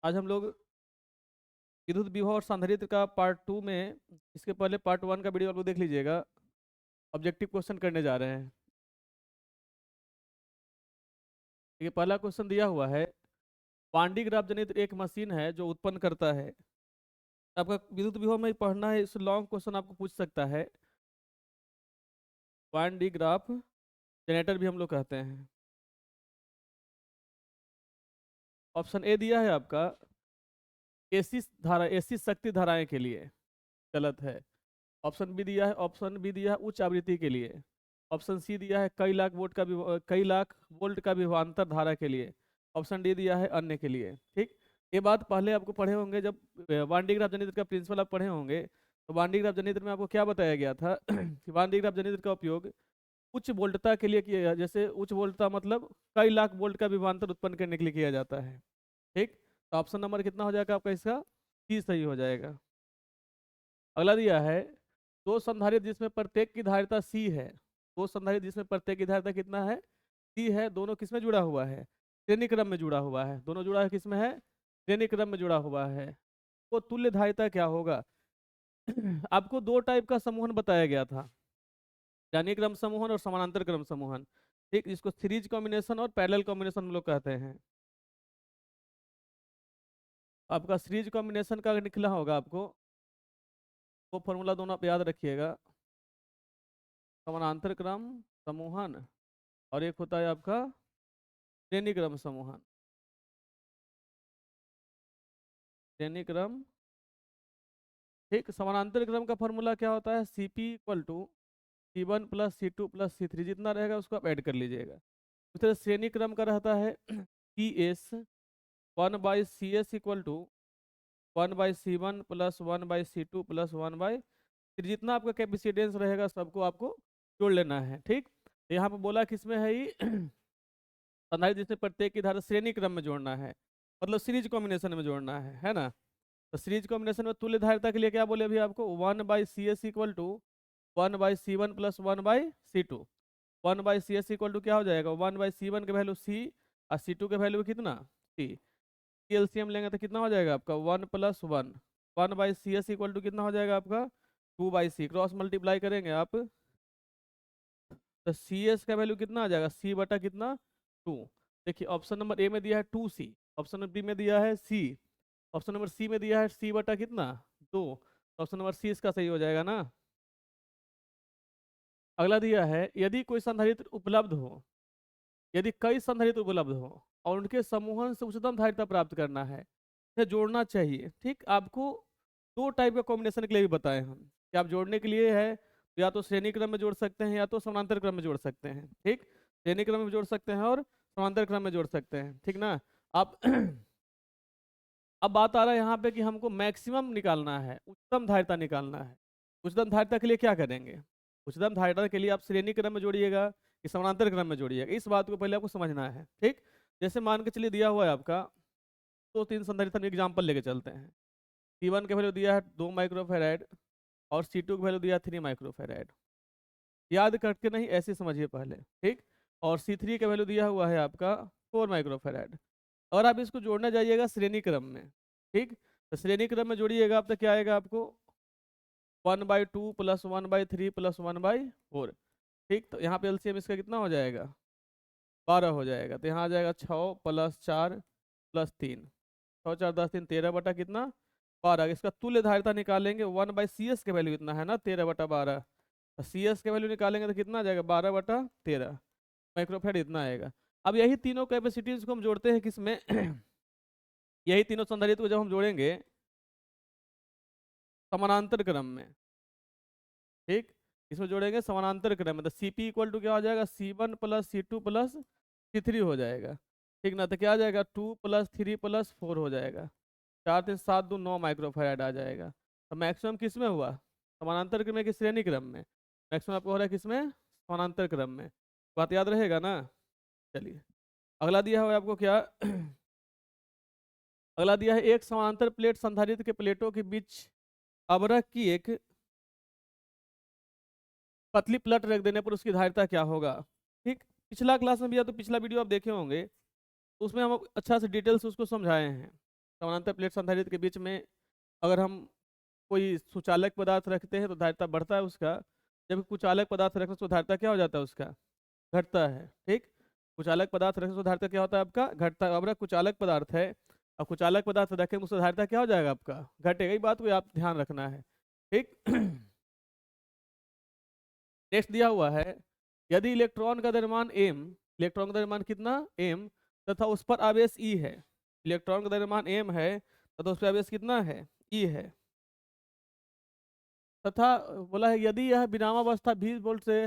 आज हम लोग विद्युत विभव और संधारित्र का पार्ट 2 में, इसके पहले पार्ट 1 का वीडियो आप लोग देख लीजिएगा। ऑब्जेक्टिव क्वेश्चन करने जा रहे हैं। ये पहला क्वेश्चन दिया हुआ है, पांडी ग्राफ जनित एक मशीन है जो उत्पन्न करता है। आपका विद्युत विभव में पढ़ना है, इस लॉन्ग क्वेश्चन आपको पूछ सकता है। पांडी ग्राफ जनरेटर भी हम लोग कहते हैं। ऑप्शन ए दिया है आपका एसी धारा, एसी शक्ति धाराएं के लिए, गलत है। ऑप्शन बी दिया है उच्च आवृत्ति के लिए। ऑप्शन सी दिया है कई लाख वोल्ट का विभवांतर धारा के लिए। ऑप्शन डी दिया है अन्य के लिए। ठीक, ये बात पहले आपको पढ़े होंगे, जब वान डी ग्राफ जनित्र का प्रिंसिपल आप पढ़े होंगे। तो वान डी ग्राफ जनित्र में आपको क्या बताया गया था कि वान डी ग्राफ जनित्र का उपयोग उच्च वोल्टता के लिए किया, जैसे उच्च वोल्टता मतलब कई लाख वोल्ट का विभवांतर उत्पन्न करने के लिए किया जाता है। ठीक, तो ऑप्शन नंबर कितना हो जाएगा आपका, इसका सी सही हो जाएगा। अगला दिया है, दो संधारित्र जिसमें प्रत्येक की धारिता सी है। दो संधारित्र जिसमें प्रत्येक की धारिता कितना है, सी है। दोनों किसमें जुड़ा हुआ है, श्रेणी क्रम में जुड़ा हुआ है। दोनों जुड़ा है किसमें है, श्रेणी क्रम में जुड़ा हुआ है। वो तुल्य धारिता क्या होगा आपको दो टाइप का समूहन बताया गया था, श्रेणी क्रम समूहन और समानांतर क्रम समूहन। ठीक, इसको सीरीज कॉम्बिनेशन और पैरेलल कॉम्बिनेशन हम लोग कहते हैं। आपका सीरीज कॉम्बिनेशन का निकला होगा आपको, वो फॉर्मूला दोनों आप याद रखिएगा। समानांतर क्रम समूहन और एक होता है आपका श्रेणी क्रम समूहन। श्रेणी क्रम, ठीक, समानांतर क्रम का फॉर्मूला क्या होता है, CP equal to C1 plus C2 plus C3, जितना रहेगा उसको आप ऐड कर लीजिएगा। उस तरह श्रेणी क्रम का रहता है CS 1/CS equal to 1/C1 plus 1/C2 plus 1/3, जितना आपका कैपेसिटेंस रहेगा सबको आपको जोड़ लेना है। ठीक, तो यहाँ पर बोला किसमें है ये संधारित्र जिसमें प्रत्येक की धारा श्रेणी क्रम में जोड़ना है, मतलब सीरीज कॉम्बिनेशन में जोड़ना है ना। तो सीरीज कॉम्बिनेशन में तुल्य धारिता के लिए क्या बोले अभी आपको, 1/CS equal to 1/C1 plus 1/C2। 1/CS equal to क्या हो जाएगा, 1/C1 के वैल्यू C और C2 के वैल्यू कितना C। एलसीएम लेंगे तो कितना हो जाएगा आपका 1 प्लस 1। 1/CS इक्वल टू कितना हो जाएगा आपका 2/C। क्रॉस मल्टीप्लाई करेंगे आप तो CS का वैल्यू कितना आ जाएगा, C बटा कितना 2। देखिए ऑप्शन नंबर ए में दिया है 2C, ऑप्शन नंबर बी में दिया है C, ऑप्शन नंबर सी में दिया है C बटा कितना 2। ऑप्शन नंबर सी इसका सही हो जाएगा ना। अगला दिया है, यदि कोई संधारित्र उपलब्ध हो, यदि कई संधारित्र उपलब्ध हो और उनके समूहन से उच्चतम धारिता प्राप्त करना है, इसे जोड़ना चाहिए। ठीक, आपको दो टाइप का कॉम्बिनेशन के लिए भी बताए हम कि आप जोड़ने के लिए है तो या तो श्रेणी क्रम में जोड़ सकते हैं या तो समानांतर क्रम में जोड़ सकते हैं। ठीक, श्रेणी क्रम में जोड़ सकते हैं और समांतर क्रम में जोड़ सकते हैं। ठीक ना, आप अब बात आ रहा है यहाँ पे कि हमको मैक्सिमम निकालना है, उच्चतम धारिता निकालना है। उच्चतम धारिता के लिए क्या करेंगे, उच्चतम धारिता के लिए आप श्रेणी क्रम में जोड़िएगा कि समानांतर क्रम में जोड़िएगा, इस बात को पहले आपको समझना है। ठीक, जैसे मान के चलिए दिया हुआ है आपका तो तीन संधारित्र एग्जाम्पल लेके चलते हैं। C1 के वैल्यू दिया है 2 माइक्रोफेराड और C2 का वैल्यू दिया है 3 माइक्रोफेराड। याद करके नहीं, ऐसे समझिए पहले। ठीक, और C3 का वैल्यू दिया हुआ है आपका 4 माइक्रोफेराड। और आप इसको जोड़ने जाइएगा श्रेणी क्रम में। ठीक, तो श्रेणी क्रम में जोड़िएगा आप तो क्या आएगा आपको 1/2 प्लस 1/3 प्लस 1/4। ठीक, तो यहाँ पे एलसीएम इसका कितना हो जाएगा 12 हो जाएगा। तो यहाँ आ जाएगा 6 प्लस 4 प्लस 3, 6 4 10 3 13 बटा कितना 12। इसका तुल्य धारिता निकालेंगे 1/CS के वैल्यू कितना है ना 13/12। CS के वैल्यू निकालेंगे तो कितना आ जाएगा 12/13 माइक्रोफेड, इतना आएगा। अब यही तीनों कैपेसिटीज को हम जोड़ते हैं किसमें यही तीनों संधारित्र को जब हम जोड़ेंगे समानांतर क्रम में, ठीक, इसमें जोड़ेंगे समानांतर क्रम में, तो CP इक्वल टू क्या हो जाएगा C1 plus C2 plus C3 हो जाएगा। ठीक ना, तो क्या आ जाएगा 2 प्लस 3 प्लस 4 हो जाएगा। 4 3 7 2 9 माइक्रोफैराड आ जाएगा। तो मैक्सिमम किस में हुआ, समानांतर क्रम में कि श्रेणी क्रम में, मैक्सिमम आपको हो रहा है किसमें समानांतर क्रम में। बात याद रहेगा ना। चलिए अगला दिया हुआ है आपको क्या अगला दिया है, एक समानांतर प्लेट संधारित्र के प्लेटों के बीच अवरक की एक पतली प्लेट रख देने पर उसकी धारिता क्या होगा। ठीक, पिछला क्लास में भी या तो पिछला वीडियो आप देखे होंगे, उसमें हम अच्छा से डिटेल्स उसको समझाए हैं। समानांतर प्लेट संधारित्र के बीच में अगर हम कोई सुचालक पदार्थ रखते हैं तो धारिता बढ़ता है उसका, जब कुचालक पदार्थ रखते हैं तो धारिता क्या हो जाता है उसका, घटता है। ठीक, कुचालक पदार्थ रखने से धारिता क्या होता है आपका, घटता है। अब अगर कुचालक पदार्थ है, अब कुचालक पदार्थ रखें उससे धारिता क्या हो जाएगा आपका, घटेगा। ही बात को आप ध्यान रखना है। ठीक नेक्स्ट दिया हुआ है, यदि इलेक्ट्रॉन का द्रव्यमान m, इलेक्ट्रॉन का द्रव्यमान कितना m, तथा उस पर आवेश E है, इलेक्ट्रॉन का द्रव्यमान m है तथा उस पर आवेश कितना है, E है, तथा बोला है यदि यह विरामावस्था 20 वोल्ट से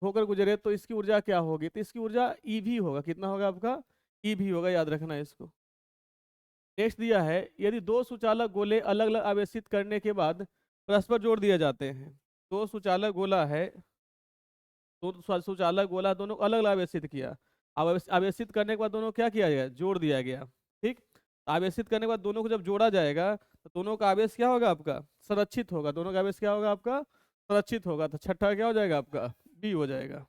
होकर गुजरे तो इसकी ऊर्जा क्या होगी, तो इसकी ऊर्जा EV होगा। कितना होगा आपका, EV होगा, याद रखना है इसको। नेक्स्ट दिया है, यदि दो सुचालक गोले अलग अलग आवेशित करने के बाद परस्पर जोड़ दिए जाते हैं, दो सुचालक गोला है, दो सुचालक गोला दोनों अलग अलग आवेशित किया, आवेशित करने के बाद दोनों क्या किया गया, जोड़ दिया गया। ठीक, आवेशित करने के बाद दोनों को जब जोड़ा जाएगा तो दोनों का आवेश क्या होगा आपका, संरक्षित होगा। दोनों का आवेश क्या होगा आपका, संरक्षित होगा। तो छठा क्या हो जाएगा आपका, बी हो जाएगा।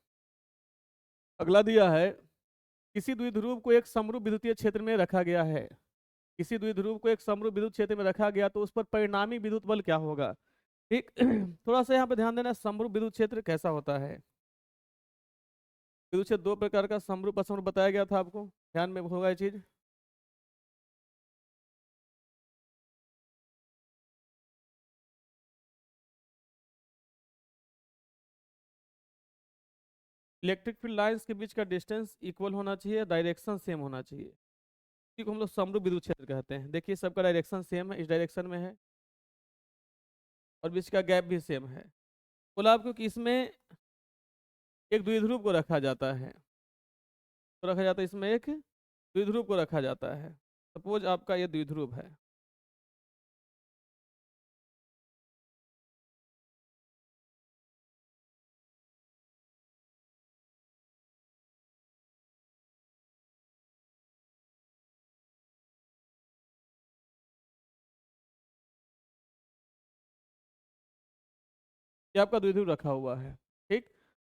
अगला दिया है, किसी द्विध्रुव को एक समरूप विद्युतीय क्षेत्र में रखा गया है, किसी द्विध्रुव को एक समरूप विद्युत क्षेत्र में रखा गया तो उस पर परिणामी विद्युत बल क्या होगा। ठीक थोड़ा सा यहाँ पे ध्यान देना, समरूप विद्युत क्षेत्र कैसा होता है। विद्युत क्षेत्र दो प्रकार का, समरूप असमरूप बताया गया था आपको, ध्यान में होगा ये चीज। इलेक्ट्रिक फील्ड लाइंस के बीच का डिस्टेंस इक्वल होना चाहिए, डायरेक्शन सेम होना चाहिए, ठीक हम लोग समरूप विद्युत क्षेत्र कहते हैं। देखिए सबका डायरेक्शन सेम है, इस डायरेक्शन में है और बीच का गैप भी सेम है। बोला आपको कि इसमें एक द्विध्रुव को रखा जाता है, तो रखा जाता है इसमें एक द्विध्रुव को रखा जाता है। सपोज आपका ये द्विध्रुव है, ये आपका द्विध्रुव रखा हुआ है। ठीक,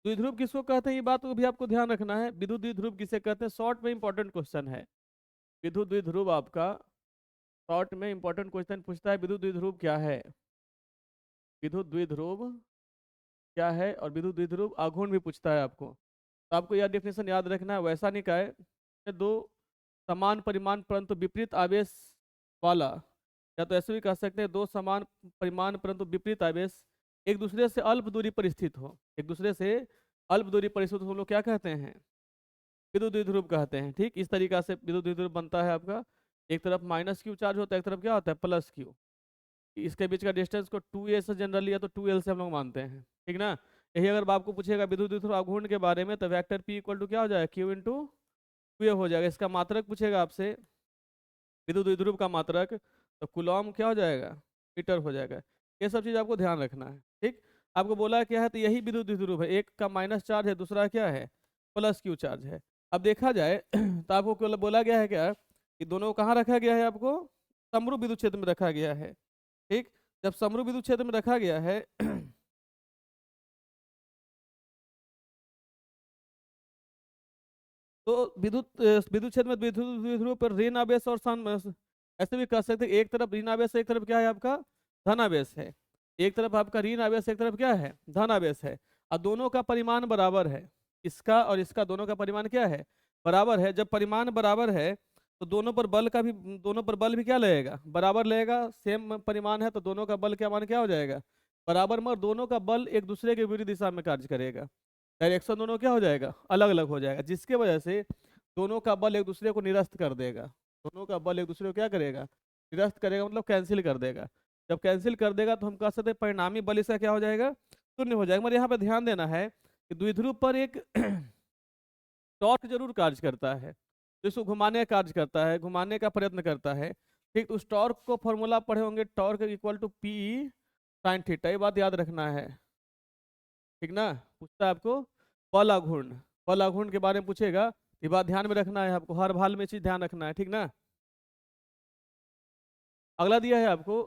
द्विध्रुव किसको कहते हैं, ये बात को भी आपको ध्यान रखना है। विद्युत द्विध्रुव किसे कहते हैं, शॉर्ट में इंपॉर्टेंट क्वेश्चन है। विद्युत द्विध्रुव आपका शॉर्ट में इंपॉर्टेंट क्वेश्चन पूछता है, विद्युत द्विध्रुव क्या है, विद्युत द्विध्रुव क्या है, और विद्युत द्विध्रुव आघूर्ण भी पूछता है आपको। तो आपको यह डेफिनेशन याद रखना है। वैसा नहीं कहे दो समान परिमाण परंतु विपरीत आवेश वाला, या तो ऐसे भी कह सकते हैं दो समान परिमाण परंतु विपरीत आवेश एक दूसरे से अल्प दूरी पर स्थित हो, एक दूसरे से अल्प दूरी पर स्थित हम लोग क्या कहते हैं, विद्युत द्विध्रुव कहते हैं। ठीक, इस तरीका से विद्युत द्विध्रुव बनता है आपका। एक तरफ माइनस क्यू चार्ज होता है, एक तरफ क्या होता है, प्लस क्यू। इसके बीच का डिस्टेंस को 2a से जनरली या तो 2l से हम लोग मानते हैं। ठीक ना, यही अगर आपको पूछेगा विद्युत द्विध्रुव आघूर्ण के बारे में तो वेक्टर p इक्वल टू क्या हो जाएगा, q इंटू q हो जाएगा। इसका मात्रक पूछेगा आपसे, विद्युत द्विध्रुव का मात्रक, तो कूलॉम क्या हो जाएगा, मीटर हो जाएगा। ये सब चीज़ आपको ध्यान रखना है। ठीक, आपको बोला क्या है, तो यही विद्युत द्विध्रुव है, एक का माइनस चार्ज है, दूसरा क्या है, प्लस क्यू चार्ज है। अब देखा जाए तो आपको बोला गया है क्या कि दोनों कहाँ रखा गया है, आपको समरूप विद्युत क्षेत्र में रखा गया है। ठीक, जब समरूप विद्युत क्षेत्र में रखा गया है तो विद्युत क्षेत्र में विद्युत द्विध्रुव पर ऋण आवेश और ऐसे भी कह सकते हैं, एक तरफ ऋण आवेश एक तरफ क्या है आपका धन आवेश है, एक तरफ आपका ऋण आवेश एक तरफ क्या है धन आवेश है, और दोनों का परिमाण बराबर है। इसका और इसका दोनों का परिमाण क्या है, बराबर है। जब परिमाण बराबर है तो दोनों पर बल का भी, दोनों पर बल भी क्या लगेगा, बराबर लगेगा। सेम परिमाण है तो दोनों का बल क्या मान क्या हो जाएगा, बराबर, मगर दोनों का बल एक दूसरे के विरुद्ध दिशा में कार्य करेगा। डायरेक्शन दोनों क्या हो जाएगा, अलग अलग हो जाएगा, जिसके वजह से दोनों का बल एक दूसरे को निरस्त कर देगा। दोनों का बल एक दूसरे को क्या करेगा, निरस्त करेगा, मतलब कैंसिल कर देगा। जब कैंसिल कर देगा तो हम कह सकते हैं परिणामी बल इसका क्या हो जाएगा, शून्य हो जाएगा। मगर यहाँ पे ध्यान देना है कि द्विध्रुव पर एक टॉर्क जरूर कार्य करता है, तो इसको घुमाने का कार्य करता है, घुमाने का प्रयत्न करता है। ठीक, तो उस टॉर्क को फॉर्मूला पढ़े होंगे, torque equal to P sine theta, ये बात याद रखना है। ठीक ना, पूछता है आपको बल आघूर्ण, बल आघूर्ण के बारे में पूछेगा, ये बात ध्यान में रखना है आपको, हर हाल में चीज ध्यान रखना है। ठीक ना, अगला दिया है आपको,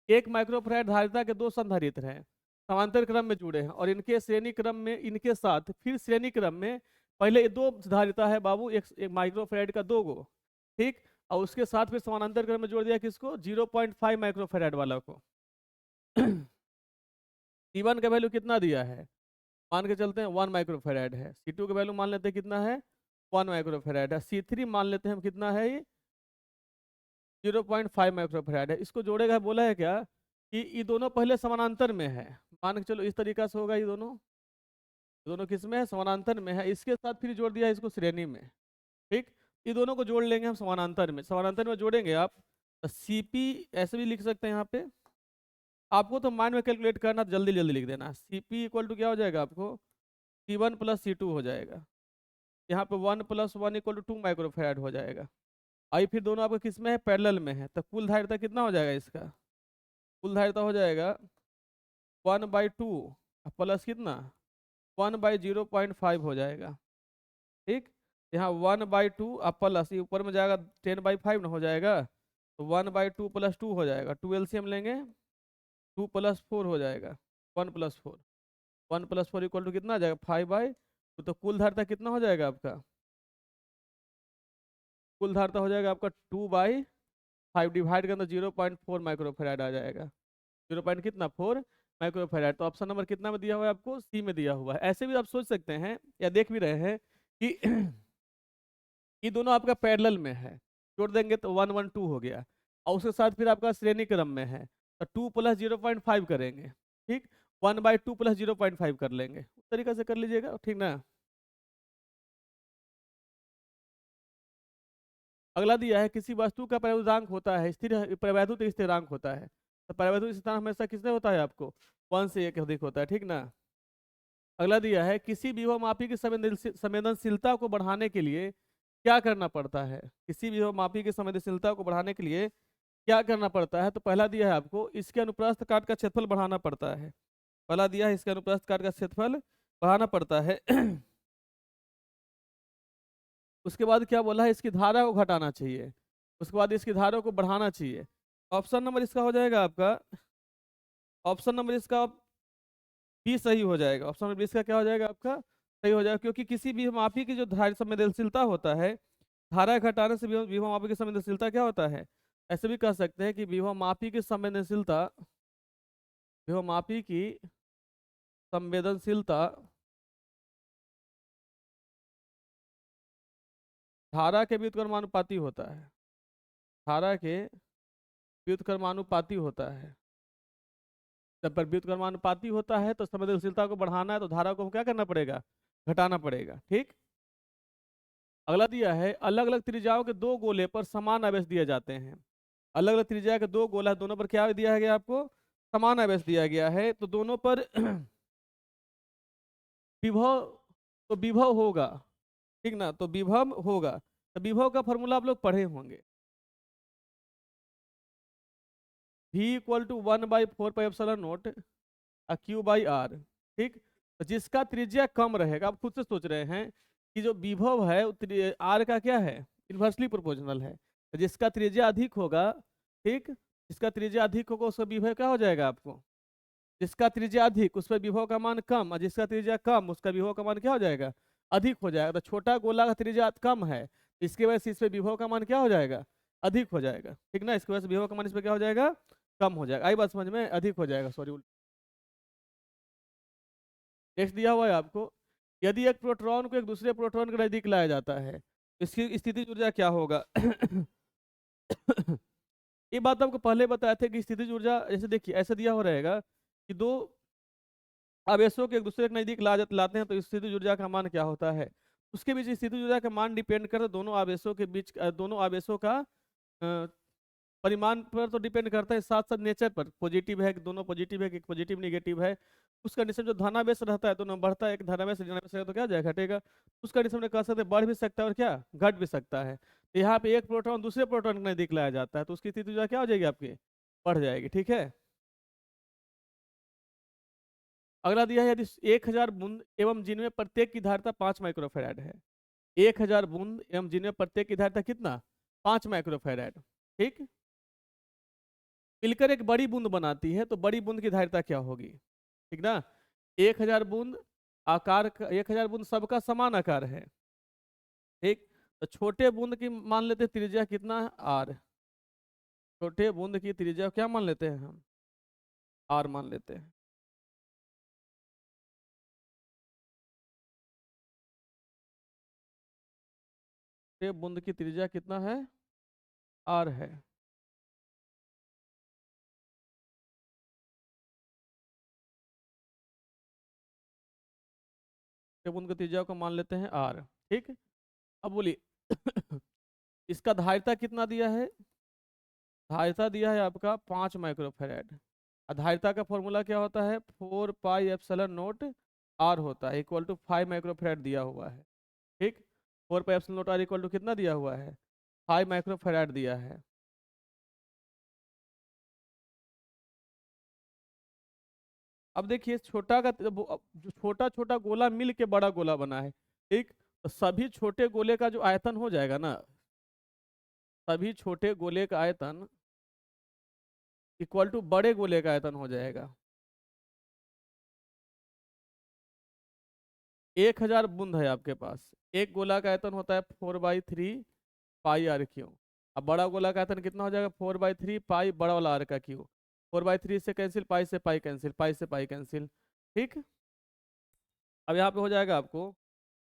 एक माइक्रोफैराड धारिता के दो संधारित्र हैं, समांतर क्रम में जुड़े हैं और इनके श्रेणी क्रम में, इनके साथ फिर श्रेणी क्रम में पहले दो धारिता है बाबू, एक माइक्रोफैराड का दो गो। ठीक, और उसके साथ फिर समानांतर क्रम में जोड़ दिया किसको, 0.5 माइक्रोफेराड वाला को। C1 का वैल्यू कितना दिया है, मान के चलते हैं 1 माइक्रोफेराड है। C2 का वैल्यू मान लेते हैं कितना है, 1 माइक्रोफेराड है। C3 मान लेते हैं हम कितना है, ये 0.5 माइक्रोफेराड है। इसको जोड़ेगा बोला है क्या कि ये दोनों पहले समानांतर में है, मान के चलो इस तरीका से होगा, ये दोनों किस में है, समानांतर में है। इसके साथ फिर जोड़ दिया इसको श्रेणी में, ठीक। ये दोनों को जोड़ लेंगे हम समानांतर में, समानांतर में जोड़ेंगे आप CP ऐसे भी लिख सकते हैं यहाँ पे। आपको तो माइंड में कैलकुलेट करना, जल्दी जल्दी लिख देना। CP इक्वल टू क्या हो जाएगा आपको, C1 प्लस C2 हो जाएगा। यहाँ पे 1 + 1 = 2 माइक्रोफेराड हो जाएगा। आई फिर दोनों आपके किस में है, पैरेलल में है, तो कुल धारिता कितना हो जाएगा इसका, कुल धारिता हो जाएगा 1/2 प्लस कितना 1/0.5 हो जाएगा, ठीक। यहाँ 1/2 प्लस ये ऊपर में जाएगा 10/5 ना हो जाएगा, तो 1/2 + 2 हो जाएगा। 2 LCM लेंगे, 2 + 4 हो जाएगा, 1 + 4, 1 + 4 = कितना आ जाएगा 5/2। तो कुल धारिता कितना हो जाएगा आपका, कुल धारिता हो जाएगा आपका 2/5 डिवाइड करना 0.4 माइक्रोफेराड आ जाएगा। 0 पॉइंट कितना 4 माइक्रोफेराड। तो ऑप्शन नंबर कितना में दिया हुआ है आपको, C में दिया हुआ है। ऐसे भी आप सोच सकते हैं या देख भी रहे हैं कि ये दोनों आपका पैरेलल में है, जोड़ देंगे तो 1 1 2 हो गया, और उसके साथ फिर आपका श्रेणी क्रम में है, तो 2 + 0.5 करेंगे, ठीक। 1/2 + 0.5 कर लेंगे, उस तरीके से कर लीजिएगा, ठीक ना। अगला दिया है किसी वस्तु का परिवर्तनांक होता है स्थिर, परिवर्तित स्थिरांक होता है। तो परिवर्तित स्थिरांक हमेशा किससे होता है आपको, 1 से 1 अधिक होता है, ठीक ना। अगला दिया है किसी विभवमापी की संवेदनशीलता को बढ़ाने के लिए क्या करना पड़ता है, किसी विभवमापी की संवेदनशीलता को बढ़ाने के लिए क्या करना पड़ता है। तो पहला दिया है आपको इसके अनुप्रस्थ काट का क्षेत्रफल बढ़ाना पड़ता है, पहला दिया है इसके अनुप्रस्थ काट का क्षेत्रफल बढ़ाना पड़ता है। उसके बाद क्या बोला है, इसकी धारा को घटाना चाहिए, उसके बाद इसकी धारा को बढ़ाना चाहिए। ऑप्शन नंबर इसका हो जाएगा आपका, ऑप्शन नंबर इसका बी सही हो जाएगा। ऑप्शन नंबर 20 का क्या हो जाएगा आपका, सही हो जाएगा, क्योंकि किसी भी मापी की जो धारा संवेदनशीलता होता है, धारा घटाने से विभव मापी की संवेदनशीलता क्या होता है, ऐसे भी कह सकते हैं कि विभव मापी की संवेदनशीलता, विभव मापी की संवेदनशीलता धारा के व्युत्क्रमानुपाती होता है, धारा के व्युत्क्रमानुपाती होता है। जब पर व्युत्क्रमानुपाती होता है तो संवेदनशीलता को बढ़ाना है तो धारा को क्या करना पड़ेगा, घटाना पड़ेगा, ठीक। अगला दिया है अलग अलग त्रिज्याओं के दो गोले पर समान आवेश दिए जाते हैं। अलग अलग त्रिज्या के दो गोला, दोनों पर क्या दिया गया आपको, समान आवेश दिया गया है। तो दोनों पर विभव, तो विभव होगा, ठीक ना, तो विभव होगा। तो विभव का फॉर्मूला आप लोग पढ़े होंगे, V = 1/4πε0 Q/r, ठीक। तो जिसका त्रिज्या कम रहेगा, आप खुद से सोच रहे हैं कि जो विभव है आर का क्या है, इन्वर्सली प्रोपोर्शनल है। तो जिसका त्रिज्या अधिक होगा, ठीक, जिसका त्रिज्या अधिक होगा उसका विभव क्या हो जाएगा आपको, जिसका त्रिज्या अधिक उस पर विभव का मान कम, और जिसका त्रिज्या कम उसका विभव का मान क्या हो जाएगा, अधिक हो जाएगा। तो छोटा गोला का त्रिज्या कम है, इसकी वजह से इस पर विभव का मान क्या हो जाएगा, अधिक हो जाएगा, ठीक ना। इसकी वजह से विभव का मान इस पर क्या हो जाएगा, कम हो जाएगा। आई बात समझ में, अधिक हो जाएगा, सॉरी। नेक्स्ट दिया हुआ है आपको, यदि एक प्रोटॉन को एक दूसरे प्रोटॉन के नजदीक लाया जाता है, इसकी स्थितिज ऊर्जा क्या होगा। ये बात आपको पहले बताया था कि स्थितिज ऊर्जा, जैसे देखिए ऐसे दिया हो रहेगा कि दो आवेशों के एक दूसरे के नजदीक लाते हैं तो स्थितिज ऊर्जा का मान क्या होता है। उसके बीच स्थितिज ऊर्जा का मान डिपेंड करता है दोनों आवेशों के बीच, दोनों आवेशों का परिमाण पर तो डिपेंड करता है, साथ साथ नेचर पर, पॉजिटिव है कि दोनों पॉजिटिव है कि एक पॉजिटिव निगेटिव है। उस कंडीशन जो धनावेश रहता है दोनों बढ़ता है, एक धनावेश ऋणावेश रहेगा तो क्या जाएगा, घटेगा। उस कंडीशन में कह सकते हैं बढ़ भी सकता है और क्या घट भी सकता है। तो यहाँ पे एक प्रोटॉन दूसरे प्रोटॉन के नजदीक लाया जाता है तो उसकी स्थिति क्या हो जाएगी आपकी, बढ़ जाएगी, ठीक है। अगला दिया है यदि 1000 बूंद एवं जिनमें प्रत्येक की धारिता 5 माइक्रोफेराड है, 1000 बूंद एवं जिनमें प्रत्येक की धारिता कितना, 5 माइक्रोफेराड, ठीक। मिलकर एक बड़ी बूंद बनाती है तो बड़ी बूंद की धारिता क्या होगी, ठीक ना। 1000 बूंद आकार का, 1000 बूंद सबका समान आकार है, ठीक। तो छोटे बूंद की मान लेते हैं त्रिज्या कितना है, आर। छोटे बूंद की त्रिज्या क्या मान लेते हैं हम, आर मान लेते हैं। छोटे बूंद की त्रिज्या कितना है, आर है। छोटे बूंद की त्रिज्या को मान लेते हैं आर। ठीक। अब बोलिए इसका धारिता कितना दिया है, धारिता दिया है आपका 5 माइक्रोफेरेड। धारिता का फॉर्मूला क्या होता है, 4 पाई एप्सिलॉन नोट आर होता है, इक्वल टू 5 माइक्रोफेरेड दिया हुआ है। ठीक। 4 pi epsilon naught R equal to कितना दिया हुआ है, 5 माइक्रोफेरेड दिया है। अब देखिए छोटा का जो छोटा छोटा गोला मिल के बड़ा गोला बना है। ठीक। तो सभी छोटे गोले का जो आयतन हो जाएगा ना, सभी छोटे गोले का आयतन इक्वल टू बड़े गोले का आयतन हो जाएगा। 1000 बूंद है आपके पास, एक गोला का आयतन होता है 4/3 पाई आर क्यू। अब बड़ा गोला का आयतन कितना हो जाएगा, 4/3 पाई बड़ा वाला आर का क्यू। 4/3 से कैंसिल, पाई से पाई कैंसिल, पाई से पाई कैंसिल। ठीक। अब यहाँ पे हो जाएगा आपको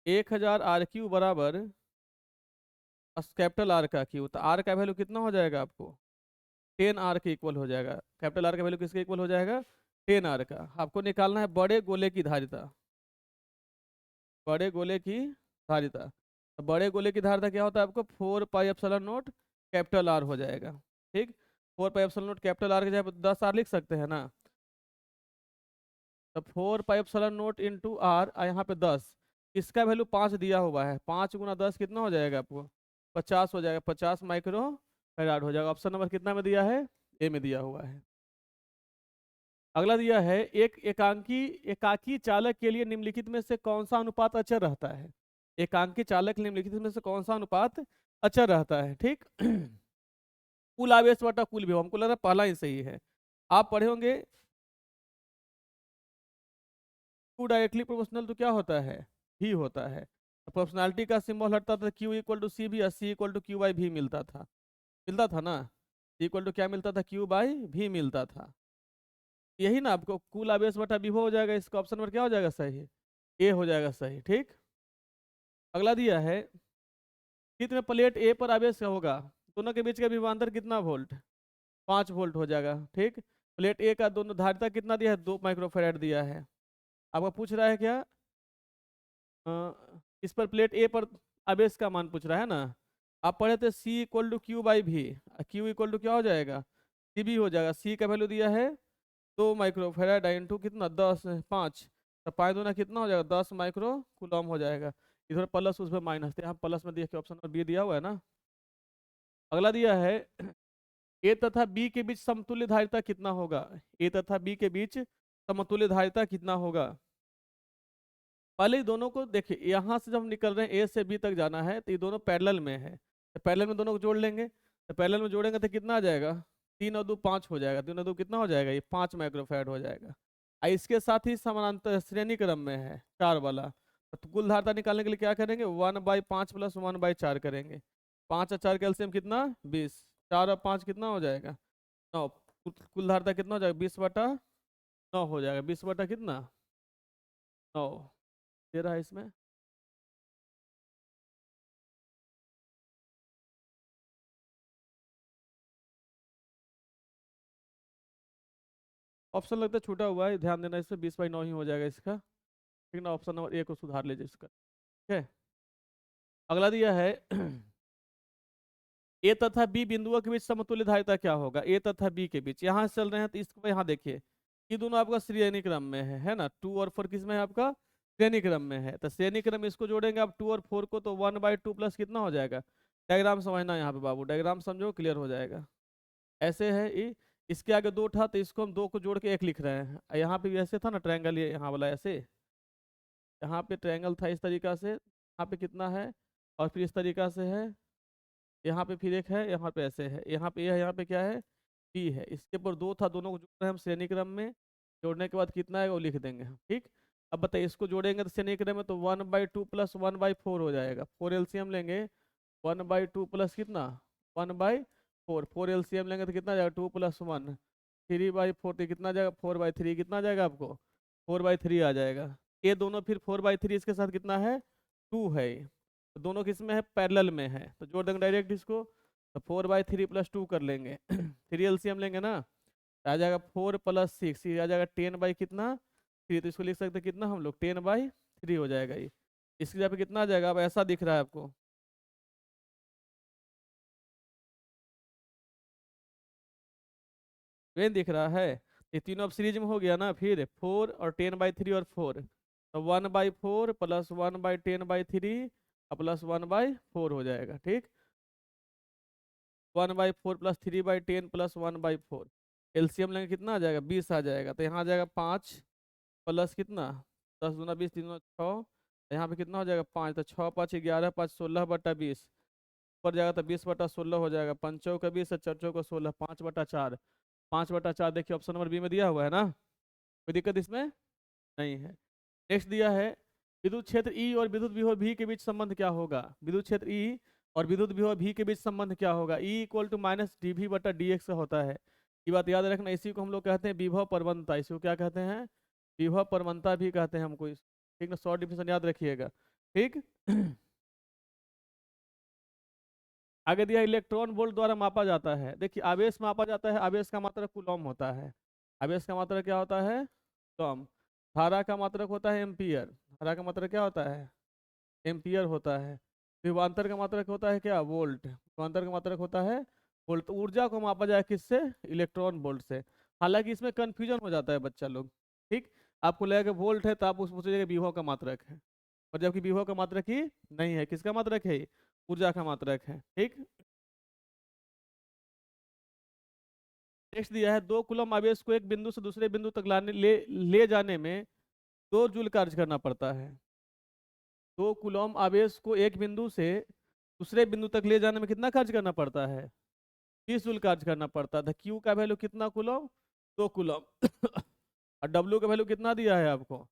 1000 आर क्यू बराबर कैपिटल आर का क्यू। तो आर का वैल्यू कितना हो जाएगा आपको, 10 आर के इक्वल हो जाएगा। कैपिटल आर का वैल्यू किसके इक्वल हो जाएगा, 10 आर का। आपको निकालना है बड़े गोले की धारिता, बड़े गोले की धारिता। तो बड़े गोले की धारिता क्या होता है आपको, 4 pi epsilon note capital R हो जाएगा। ठीक। 4 pi epsilon note capital R के जगह 10 आर लिख सकते हैं ना। तो 4 pi epsilon naught into R, यहाँ पे 10, इसका वैल्यू 5 दिया हुआ है। 5 × 10 कितना हो जाएगा आपको, 50 हो जाएगा। 50 माइक्रो फैराड हो जाएगा। ऑप्शन नंबर कितना में दिया है, ए में दिया हुआ है। अगला दिया है एक एकाकी चालक के लिए निम्नलिखित में से कौन सा अनुपात अचर रहता है। एकांकी चालक निम्नलिखित में से कौन सा अनुपात अचर रहता है। ठीक। कुल आवेश बटा कुल विभव, हमको लग रहा है पहला ही सही है। आप पढ़े होंगे टू डायरेक्टली प्रोपोर्शनल तो क्या होता है, भी होता है। प्रोपोर्शनैलिटी का सिंबल हटता था, क्यू इक्वल टू सी भी, सी इक्वल टू क्यू बाई भी मिलता था, मिलता था ना। इक्वल टू क्या मिलता था, क्यू बाई भी मिलता था। यही ना आपको कुल आवेश बटा विभव हो जाएगा। इसका ऑप्शन नंबर क्या हो जाएगा सही, ए हो जाएगा सही। ठीक। अगला दिया है कितने प्लेट ए पर आवेश होगा, दोनों के बीच का विभवांतर कितना वोल्ट, 5 वोल्ट हो जाएगा। ठीक। प्लेट ए का दोनों धारिता कितना दिया है, 2 माइक्रोफेरेड दिया है। आपको पूछ रहा है क्या, इस पर प्लेट ए पर आवेश का मान पूछ रहा है ना। आप पढ़े थे सी इक्वल टू क्यू बाई भी, क्यू इक्वल टू क्या हो जाएगा, सी बी हो जाएगा। सी का वैल्यू दिया है 2 माइक्रोफेराड इंटू कितना 10, 5, तो 5 दूना कितना हो जाएगा, 10 माइक्रो कूलम हो जाएगा। इधर प्लस उसमें माइनस, यहाँ प्लस में दिया कि ऑप्शन नंबर बी दिया हुआ है ना। अगला दिया है ए तथा बी के बीच समतुल्य धारिता कितना होगा, ए तथा बी के बीच समतुल्य धारिता कितना होगा। पहले ही दोनों को देखिए, यहाँ से जब हम निकल रहे हैं ए से बी तक जाना है, तो ये दोनों पैरेलल में है। तो पैरेलल में दोनों को जोड़ लेंगे, तो पैरेलल में जोड़ेंगे तो कितना आ जाएगा, 3 और 2 5 हो जाएगा। 3 और 2 कितना हो जाएगा, ये 5 माइक्रोफैराड हो जाएगा। इसके साथ ही समानांतर श्रेणी क्रम में है 4 वाला। तो कुल धारिता निकालने के लिए क्या करेंगे, 1/5 प्लस 1/4 करेंगे। 5 और 4 का एलसीएम कितना, 20। 4 और 5 कितना हो जाएगा, 9। कुल धारिता कितना हो जाएगा, 20/9 हो जाएगा। 20 बटा कितना, 9 दे रहा है इसमें। ऑप्शन लगता है छूटा हुआ है, ध्यान देना। इसमें 20/9 ही हो जाएगा इसका। ठीक ना, ऑप्शन नंबर ए को सुधार लीजिए इसका। ठीक है। अगला दिया है ए तथा बी बिंदुओं के बीच समतुल्य धारिता क्या होगा। ए तथा बी के बीच यहाँ से चल रहे हैं, तो इसको यहाँ देखिए, ये दोनों आपका श्रेणी क्रम में है ना। 2 और 4 किस में है आपका, श्रेणी क्रम में है। तो श्रेणी क्रम इसको जोड़ेंगे आप 2 और 4 को, तो 1/2 प्लस कितना हो जाएगा। डायग्राम समझना यहाँ पे बाबू, डायग्राम समझो क्लियर हो जाएगा। ऐसे है ये, इसके आगे 2 था, तो इसको हम 2 को जोड़ के 1 लिख रहे हैं। यहाँ पे भी ऐसे था ना ट्रायंगल, ये यहाँ वाला ऐसे, यहाँ पे ट्रायंगल था इस तरीका से, यहाँ पे कितना है, और फिर इस तरीका से है, यहाँ पे फिर एक है, यहाँ पे ऐसे है, यहाँ पे ये है, यहाँ पे क्या है, पी है। इसके ऊपर 2 था, दोनों को जोड़ रहे हैं हम श्रेणी क्रम में। जोड़ने के बाद कितना है वो लिख देंगे हम। ठीक। अब बताइए इसको जोड़ेंगे तो श्रेणी क्रम में, तो 1/2 प्लस 1/4 हो जाएगा। 4 एलसीएम लेंगे 1/2 प्लस कितना 1/4, 4 एलसीएम लेंगे तो कितना जाएगा 2 + 1, 3/4 तो कितना जाएगा 4/3, कितना जाएगा आपको 4/3 आ जाएगा। ये दोनों फिर 4/3 इसके साथ कितना है 2 है, तो दोनों किस में है पैरेलल में है, तो जोड़ देंगे डायरेक्ट इसको, तो 4/3 + 2 कर लेंगे 3 एलसीएम लेंगे ना, तो आ जाएगा 4 + 6, ये आ जाएगा 10 कितना 3, तो इसको लिख सकते हैं कितना हम लोग 10/3 हो जाएगा ये। इसकी जगह पे कितना आ जाएगा, अब ऐसा दिख रहा है आपको, वेन दिख रहा है, ये तीनों अब सीरीज में हो गया ना, फिर 4 और 10/3 और 4, तो 1/4 + 1/10/3 प्लस 1/4 हो जाएगा, ठीक 1/4 + 3/10 + 1/4, एलसीएम लेंगे कितना आ जाएगा 20 आ जाएगा, तो यहाँ आ जाएगा 5 प्लस कितना 10 दूना 20 3 दूना 6, यहाँ पे कितना हो जाएगा 5, तो 6 5 11 5 16/20 ऊपर जाएगा तो 20/16 हो जाएगा, 5 चौका 20 4 चौका 16, 5/4, 5/4 देखिए ऑप्शन नंबर बी में दिया हुआ है ना, कोई दिक्कत इसमें नहीं है। नेक्स्ट दिया है विद्युत क्षेत्र ई और विद्युत विभव भी के बीच संबंध क्या होगा, विद्युत क्षेत्र ई और विद्युत विभव भी के बीच संबंध क्या होगा, ई = -dv/dx होता है, ये बात याद रखना, इसी को हम लोग कहते हैं विभव प्रवणता, इसको क्या कहते हैं विभव प्रवणता भी कहते हैं हमको, ठीक ना, शॉर्ट डिफिनेशन याद रखिएगा, ठीक आगे दिया इलेक्ट्रॉन वोल्ट द्वारा मापा जाता है, देखिए आवेश मापा जाता है, आवेश का मात्रक कूलम होता है, आवेश का मात्रक क्या होता है कूलम, धारा का मात्रक होता है एम्पियर, धारा का मात्रक क्या होता है एम्पियर होता है, विभवांतर का मात्रक होता है क्या वोल्ट, विभवांतर का मात्रक होता है वोल्ट, तो ऊर्जा को मापा जाए किससे इलेक्ट्रॉन वोल्ट से, हालांकि इसमें कंफ्यूजन हो जाता है बच्चा लोग, ठीक आपको लगेगा वोल्ट है तो आप उस सोचेगा विभव का मात्रक है, और जबकि विभव का मात्रक ही नहीं है, किसका मात्रक है ये? ऊर्जा का मात्रक है, ठीक नेक्स्ट दिया है 2 कूलम आवेश को एक बिंदु से दूसरे बिंदु तक ले जाने में 2 जूल कार्य करना पड़ता है, 2 कूलम आवेश को एक बिंदु से दूसरे बिंदु तक ले जाने में कितना कार्य करना पड़ता है 30 जूल कार्य करना पड़ता था, क्यू का वैल्यू कितना कूलम 2 कूलम और डब्ल्यू का वैल्यू कितना दिया है आपको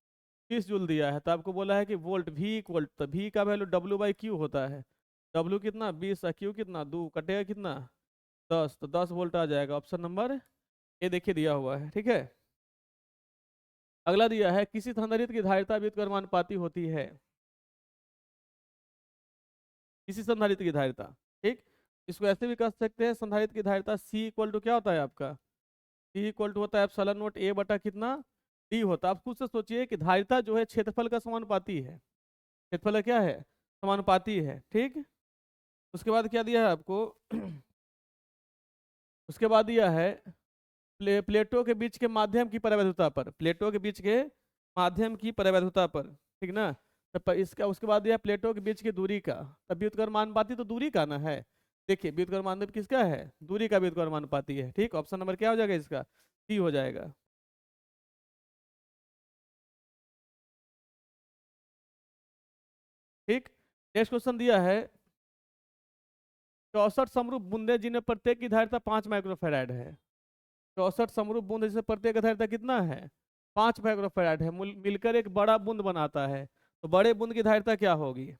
30 जूल दिया है, तो आपको बोला है कि वोल्ट V इक्वल, तो V का वैल्यू W/Q होता है, W कितना 20 और Q कितना 2, कटेगा कितना 10, तो 10 वोल्ट आ जाएगा, ऑप्शन नंबर ये देखिए दिया हुआ है, ठीक है। अगला दिया है किसी संधारित्र की धारिता व्युत्क्रमानुपाती होती है, किसी संधारित्र की धारिता, ठीक इसको ऐसे भी कह सकते हैं संधारित्र की धारिता C = क्या होता है आपका C = होता है ε0 A बटा कितना D होता है, आप खुद से सोचिए कि धारिता जो है क्षेत्रफल का समानुपाती है, क्षेत्रफल क्या है समानुपाती है, ठीक उसके बाद क्या दिया है आपको उसके बाद दिया है प्लेटों के बीच के माध्यम की परिवैधुता पर, प्लेटों के बीच के माध्यम की परिवैधुता पर, ठीक ना, तब इसका उसके बाद दिया प्लेटों के बीच की दूरी का, तब व्युत्क्रमानुपाती तो दूरी का ना है, देखिए व्युत्क्रमानुपाती किसका है दूरी का व्युत्क्रमानुपाती है, ठीक ऑप्शन नंबर क्या हो जाएगा इसका सी हो जाएगा। ठीक नेक्स्ट क्वेश्चन दिया है 64 समरूप बूंदे जिनमें प्रत्येक की धारिता 5 माइक्रोफेराड है, 64 समरूप बूंद जिसमें प्रत्येक का धारिता कितना है 5 माइक्रोफेराड है, मिलकर एक बड़ा बूंद बनाता है, तो बड़े बूंद की धारिता क्या होगी,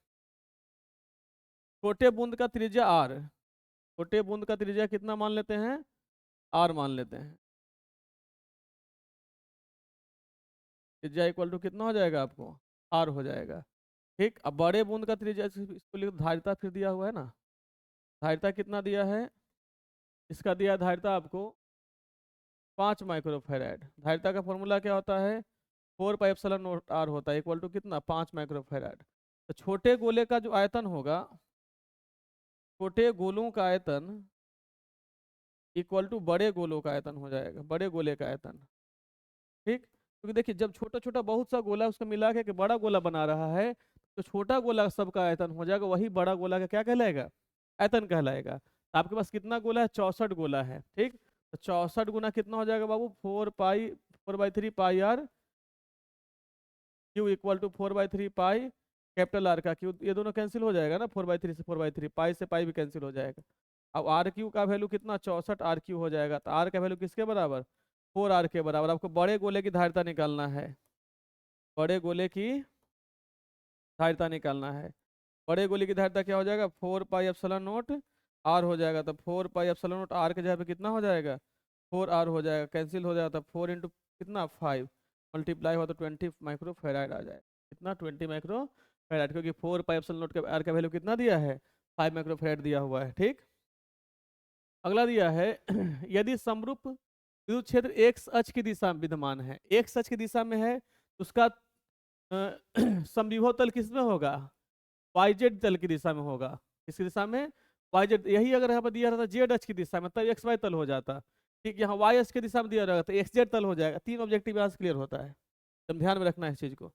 छोटे बूंद का त्रिज्या आर, छोटे बूंद का त्रिज्या कितना मान लेते हैं आर मान लेते हैं, त्रिज्या इक्वल टू कितना हो जाएगा आपको आर हो जाएगा, ठीक अब बड़े बूंद का त्रिज्या इसको लिखो, धारिता फिर दिया हुआ है ना, धारिता कितना दिया है इसका दिया है धारिता आपको 5 माइक्रोफेराड, धारिता का फॉर्मूला क्या होता है 4πε0r होता है इक्वल टू कितना 5 माइक्रोफेराड, तो छोटे गोले का जो आयतन होगा, छोटे गोलों का आयतन इक्वल टू बड़े गोलों का आयतन हो जाएगा, बड़े गोले का आयतन, ठीक क्योंकि देखिए जब छोटा छोटा बहुत सा गोला उसको मिला के बड़ा गोला बना रहा है, तो छोटा गोला सबका आयतन हो जाएगा, वही बड़ा गोला का क्या कहलाएगा आयतन कहलाएगा, तो आपके पास कितना गोला है 64 गोला है, ठीक तो 64 गुना कितना हो जाएगा बाबू 4/3 Q equal to 4/3 capital R का क्यू, ये दोनों कैंसिल हो जाएगा ना 4/3 से 4/3, पाई से पाई भी कैंसिल हो जाएगा, अब आर क्यू का वैल्यू कितना 64 आर क्यू हो जाएगा, तो आर का वैल्यू किसके बराबर 4r के बराबर, आपको बड़े गोले की धारिता निकालना है, बड़े गोले की धारिता निकालना है, बड़े गोले की धारिता क्या हो जाएगा 4 पाई एप्सिलॉन नॉट आर हो जाएगा। तो 4 पाई एप्सिलॉन नॉट आर के जगह पे कितना हो जाएगा 4 आर हो जाएगा, कैंसिल हो जाएगा। तो 4 इंटू कितना 5 मल्टीप्लाई हुआ तो 20 माइक्रो फेराइड आ जाएगा। कितना 20 माइक्रो फेराइड, क्योंकि 4 पाई एप्सिलॉन नॉट का आर का वैल्यू कितना दिया है 5 माइक्रो फेराइड दिया हुआ है। ठीक, अगला दिया है यदि समरूप विद्युत क्षेत्र एक्स अक्ष की दिशा में विद्यमान है, एक्स अक्ष की दिशा में है, तो उसका समविभव तल किस में होगा वाई जेड तल की दिशा में होगा। किसकी दिशा में वाई जेड। यही अगर यहाँ पर दिया रहता जेड अक्ष की दिशा में तब एक्स वाई तल हो जाता। ठीक, यहाँ वाई अक्ष की दिशा में दिया रहेगा तो एक्स जेड तल हो जाएगा। तीन ऑब्जेक्टिव यहाँ से क्लियर होता है, तो ध्यान में रखना है इस चीज को।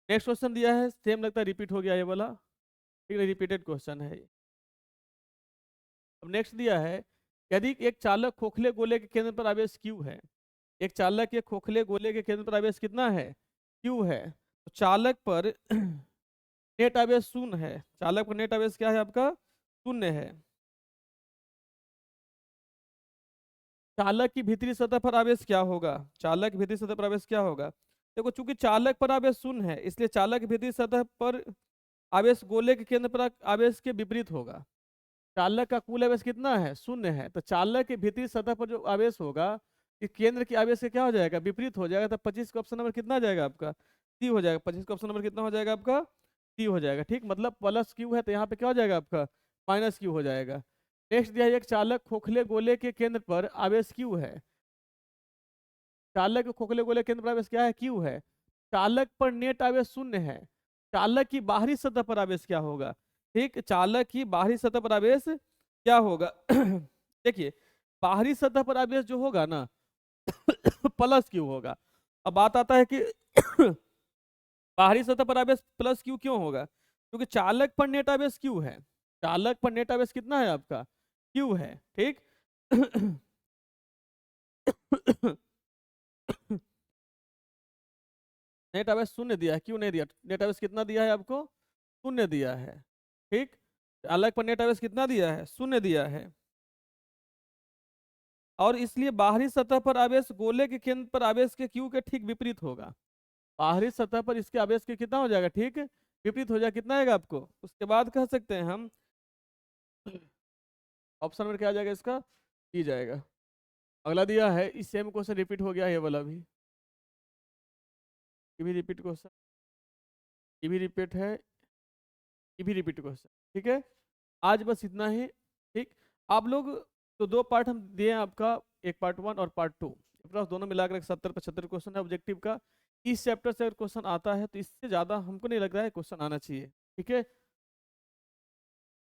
नेक्स्ट क्वेश्चन दिया है, सेम लगता है रिपीट हो गया ये वाला। ठीक है, रिपीटेड क्वेश्चन है ये। अब नेक्स्ट दिया है यदि एक चालक खोखले गोले के केंद्र पर आवेश क्यू है, एक चालक के खोखले गोले के केंद्र पर आवेश कितना है क्यू है, तो चालक पर नेट आवेश शून्य है। चालक पर नेट आवेश क्या है आपका शून्य है। चालक की भीतरी सतह पर आवेश क्या होगा, चालक की भीतरी सतह पर आवेश क्या होगा। देखो चूंकि चालक पर आवेश शून्य है इसलिए चालक की भीतरी सतह पर आवेश गोले के केंद्र पर आवेश के विपरीत होगा। चालक का कुल आवेश कितना है शून्य है, तो चालक के भीतरी सतह पर जो आवेश होगा इस केंद्र की आवेश से क्या हो जाएगा विपरीत हो जाएगा। तो 25 का ऑप्शन नंबर कितना आ जाएगा आपका सी हो जाएगा। 25 का ऑप्शन नंबर कितना हो जाएगा आपका सी हो जाएगा। ठीक, मतलब प्लस क्यू है तो यहाँ पे क्या हो जाएगा आपका माइनस क्यू हो जाएगा। नेक्स्ट दिया है एक चालक खोखले गोले के केंद्र पर आवेश क्यू है। चालक के खोखले गोले के केंद्र पर आवेश क्या है क्यू है। चालक पर नेट आवेश शून्य है। चालक की बाहरी सतह पर आवेश क्या होगा। ठीक, चालक की बाहरी सतह पर आवेश क्या होगा देखिए बाहरी सतह पर आवेश जो होगा ना प्लस क्यू होगा। अब बात आता है कि बाहरी सतह पर आवेश प्लस क्यू क्यों होगा, क्योंकि चालक पर नेट आवेश क्यू है। चालक पर नेट आवेश कितना है आपका क्यू है। ठीक नेट आवेश शून्य दिया है, क्यों नहीं दिया। नेट आवेश कितना दिया है आपको शून्य दिया है। ठीक, चालक पर नेट आवेश कितना दिया है शून्य दिया है, और इसलिए बाहरी सतह पर आवेश गोले के केंद्र पर आवेश के क्यू के ठीक विपरीत होगा। बाहरी सतह पर इसके आवेश के कितना हो जाएगा ठीक विपरीत हो जाएगा। कितना आएगा आपको, उसके बाद कह सकते हैं हम ऑप्शन में क्या आ जाएगा इसका ई जाएगा। अगला दिया है इस सेम क्वेश्चन रिपीट हो गया ये वाला भी, ये भी रिपीट क्वेश्चन, ये भी रिपीट है, ये भी रिपीट क्वेश्चन। ठीक है, आज बस इतना ही। ठीक, आप लोग तो दो पार्ट हम दिए हैं आपका, एक पार्ट 1 और पार्ट 2, दोनों मिलाकर 70-75 क्वेश्चन है ऑब्जेक्टिव का। इस चैप्टर से अगर क्वेश्चन आता है तो इससे ज़्यादा हमको नहीं लग रहा है क्वेश्चन आना चाहिए। ठीक है,